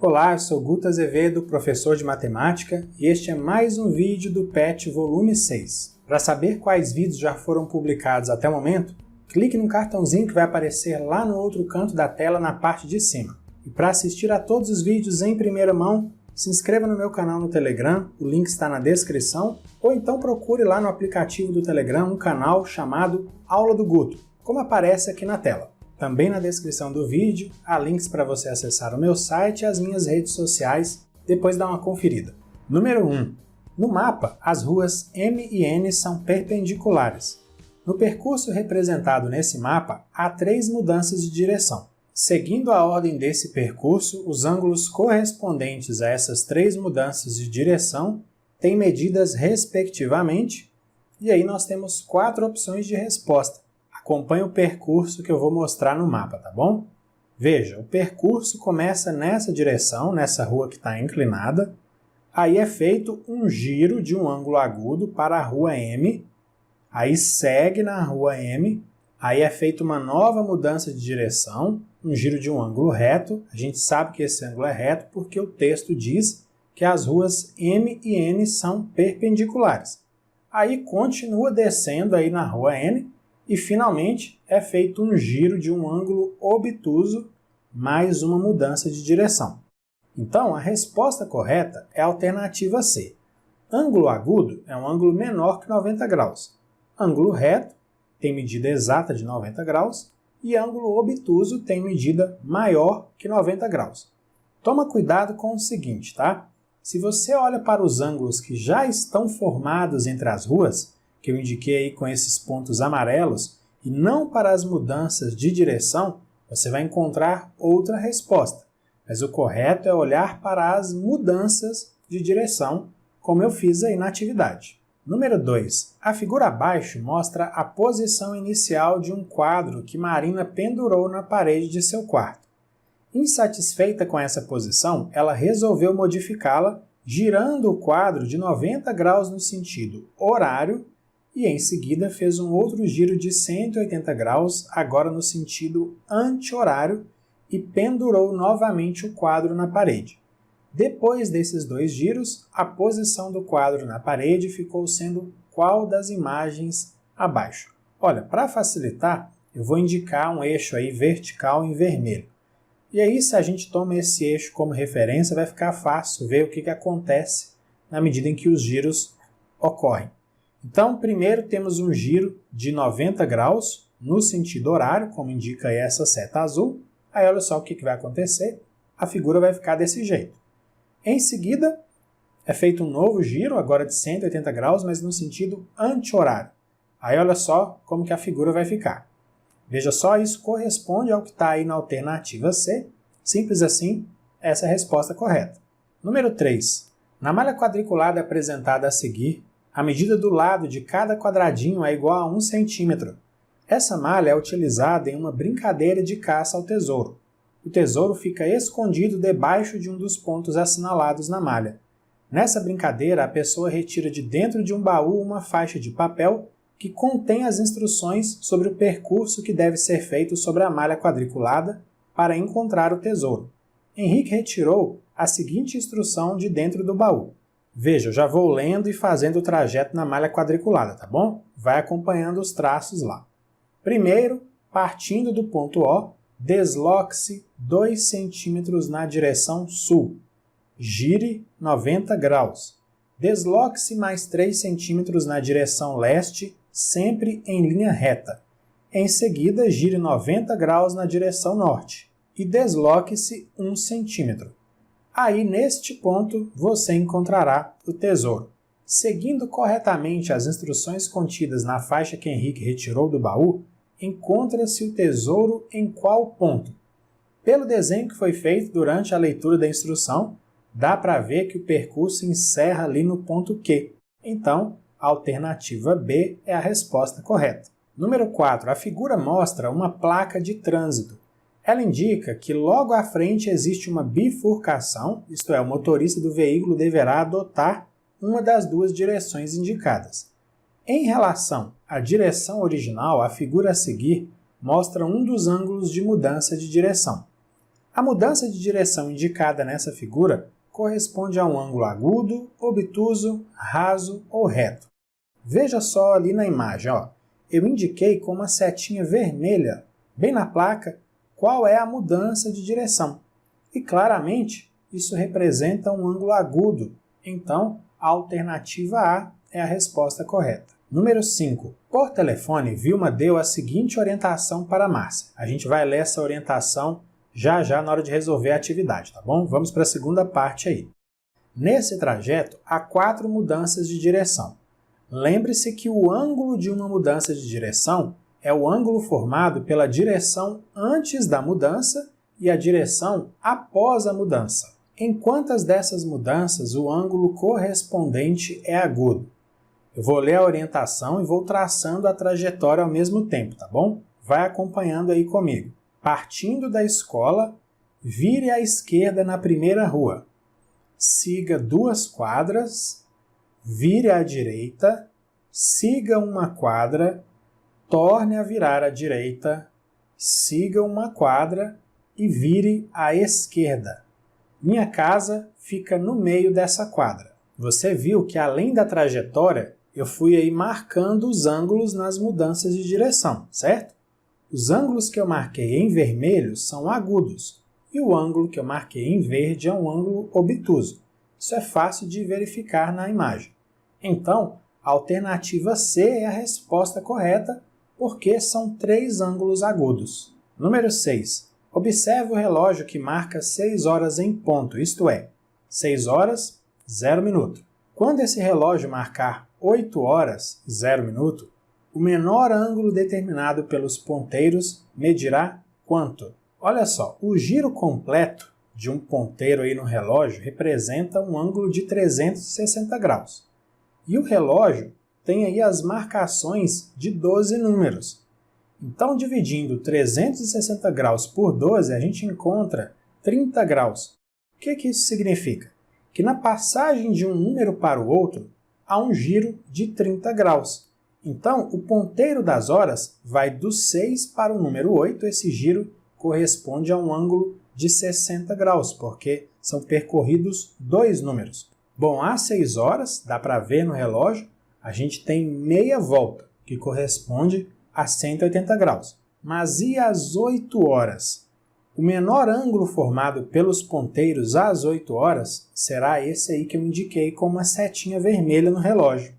Olá, eu sou Guto Azevedo, professor de matemática, e este é mais um vídeo do PET volume 6. Para saber quais vídeos já foram publicados até o momento, clique no cartãozinho que vai aparecer lá no outro canto da tela na parte de cima. E para assistir a todos os vídeos em primeira mão, se inscreva no meu canal no Telegram, o link está na descrição, ou então procure lá no aplicativo do Telegram um canal chamado Aula do Guto, como aparece aqui na tela. Também na descrição do vídeo há links para você acessar o meu site e as minhas redes sociais, depois dá uma conferida. Número 1. No mapa, as ruas M e N são perpendiculares. No percurso representado nesse mapa, há 3 mudanças de direção. Seguindo a ordem desse percurso, os ângulos correspondentes a essas 3 mudanças de direção têm medidas respectivamente, e aí nós temos 4 opções de resposta. Acompanhe o percurso que eu vou mostrar no mapa, tá bom? Veja, o percurso começa nessa direção, nessa rua que está inclinada, aí é feito um giro de um ângulo agudo para a rua M, aí segue na rua M, aí é feita uma nova mudança de direção, um giro de um ângulo reto. A gente sabe que esse ângulo é reto porque o texto diz que as ruas M e N são perpendiculares. Aí continua descendo aí na rua N e finalmente é feito um giro de um ângulo obtuso mais uma mudança de direção. Então a resposta correta é a alternativa C. Ângulo agudo é um ângulo menor que 90 graus. Ângulo reto tem medida exata de 90 graus e ângulo obtuso tem medida maior que 90 graus. Toma cuidado com o seguinte, tá? Se você olha para os ângulos que já estão formados entre as ruas, que eu indiquei aí com esses pontos amarelos, e não para as mudanças de direção, você vai encontrar outra resposta. Mas o correto é olhar para as mudanças de direção, como eu fiz aí na atividade. Número 2. A figura abaixo mostra a posição inicial de um quadro que Marina pendurou na parede de seu quarto. Insatisfeita com essa posição, ela resolveu modificá-la, girando o quadro de 90 graus no sentido horário e em seguida fez um outro giro de 180 graus, agora no sentido anti-horário, e pendurou novamente o quadro na parede. Depois desses 2 giros, a posição do quadro na parede ficou sendo qual das imagens abaixo? Olha, para facilitar, eu vou indicar um eixo aí vertical em vermelho. E aí, se a gente toma esse eixo como referência, vai ficar fácil ver o que acontece na medida em que os giros ocorrem. Então, primeiro temos um giro de 90 graus no sentido horário, como indica aí essa seta azul. Aí olha só o que vai acontecer, a figura vai ficar desse jeito. Em seguida, é feito um novo giro, agora de 180 graus, mas no sentido anti-horário. Aí olha só como que a figura vai ficar. Veja só, isso corresponde ao que está aí na alternativa C. Simples assim, essa é a resposta correta. Número 3. Na malha quadriculada apresentada a seguir, a medida do lado de cada quadradinho é igual a 1 centímetro. Essa malha é utilizada em uma brincadeira de caça ao tesouro. O tesouro fica escondido debaixo de um dos pontos assinalados na malha. Nessa brincadeira, a pessoa retira de dentro de um baú uma faixa de papel que contém as instruções sobre o percurso que deve ser feito sobre a malha quadriculada para encontrar o tesouro. Henrique retirou a seguinte instrução de dentro do baú. Veja, eu já vou lendo e fazendo o trajeto na malha quadriculada, tá bom? Vai acompanhando os traços lá. Primeiro, partindo do ponto O, desloque-se 2 centímetros na direção sul. Gire 90 graus. Desloque-se mais 3 centímetros na direção leste, sempre em linha reta. Em seguida, gire 90 graus na direção norte e desloque-se 1 centímetro. Aí, neste ponto, você encontrará o tesouro. Seguindo corretamente as instruções contidas na faixa que Henrique retirou do baú, encontra-se o tesouro em qual ponto? Pelo desenho que foi feito durante a leitura da instrução, dá para ver que o percurso encerra ali no ponto Q. Então, a alternativa B é a resposta correta. Número 4. A figura mostra uma placa de trânsito. Ela indica que logo à frente existe uma bifurcação, isto é, o motorista do veículo deverá adotar uma das 2 direções indicadas. Em relação à direção original, a figura a seguir mostra um dos ângulos de mudança de direção. A mudança de direção indicada nessa figura corresponde a um ângulo agudo, obtuso, raso ou reto. Veja só ali na imagem, ó. Eu indiquei com uma setinha vermelha, bem na placa, qual é a mudança de direção. E claramente, isso representa um ângulo agudo, então a alternativa A é a resposta correta. Número 5. Por telefone, Vilma deu a seguinte orientação para Márcia. A gente vai ler essa orientação já na hora de resolver a atividade, tá bom? Vamos para a segunda parte aí. Nesse trajeto, há 4 mudanças de direção. Lembre-se que o ângulo de uma mudança de direção é o ângulo formado pela direção antes da mudança e a direção após a mudança. Em quantas dessas mudanças o ângulo correspondente é agudo? Eu vou ler a orientação e vou traçando a trajetória ao mesmo tempo, tá bom? Vai acompanhando aí comigo. Partindo da escola, vire à esquerda na primeira rua. Siga 2 quadras, vire à direita, siga 1 quadra, torne a virar à direita, siga 1 quadra e vire à esquerda. Minha casa fica no meio dessa quadra. Você viu que além da trajetória, eu fui aí marcando os ângulos nas mudanças de direção, certo? Os ângulos que eu marquei em vermelho são agudos e o ângulo que eu marquei em verde é um ângulo obtuso. Isso é fácil de verificar na imagem. Então, a alternativa C é a resposta correta porque são 3 ângulos agudos. Número 6. Observe o relógio que marca 6 horas em ponto, isto é, 6 horas, 0 minuto. Quando esse relógio marcar 8 horas, 0 minuto, o menor ângulo determinado pelos ponteiros medirá quanto? Olha só, o giro completo de um ponteiro aí no relógio representa um ângulo de 360 graus. E o relógio tem aí as marcações de 12 números. Então, dividindo 360 graus por 12, a gente encontra 30 graus. O que isso significa? Que na passagem de um número para o outro, há um giro de 30 graus. Então, o ponteiro das horas vai do 6 para o número 8, esse giro corresponde a um ângulo de 60 graus, porque são percorridos 2 números. Bom, às 6 horas, dá para ver no relógio, a gente tem meia volta, que corresponde a 180 graus. Mas e às 8 horas? O menor ângulo formado pelos ponteiros às 8 horas será esse aí que eu indiquei com uma setinha vermelha no relógio.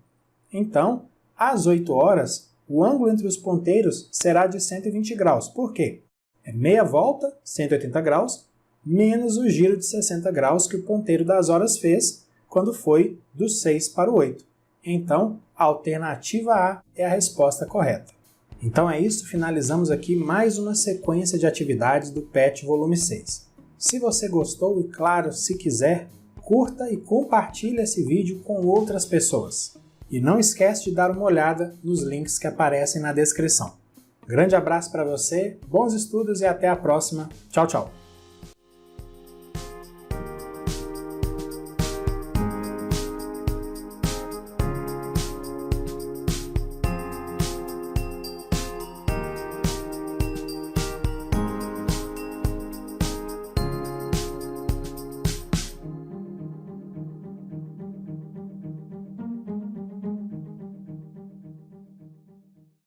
Então, às 8 horas, o ângulo entre os ponteiros será de 120 graus. Por quê? É meia volta, 180 graus, menos o giro de 60 graus que o ponteiro das horas fez quando foi do 6 para o 8. Então, a alternativa A é a resposta correta. Então é isso, finalizamos aqui mais uma sequência de atividades do PET Volume 6. Se você gostou e, claro, se quiser, curta e compartilhe esse vídeo com outras pessoas. E não esquece de dar uma olhada nos links que aparecem na descrição. Grande abraço para você, bons estudos e até a próxima. Tchau, tchau!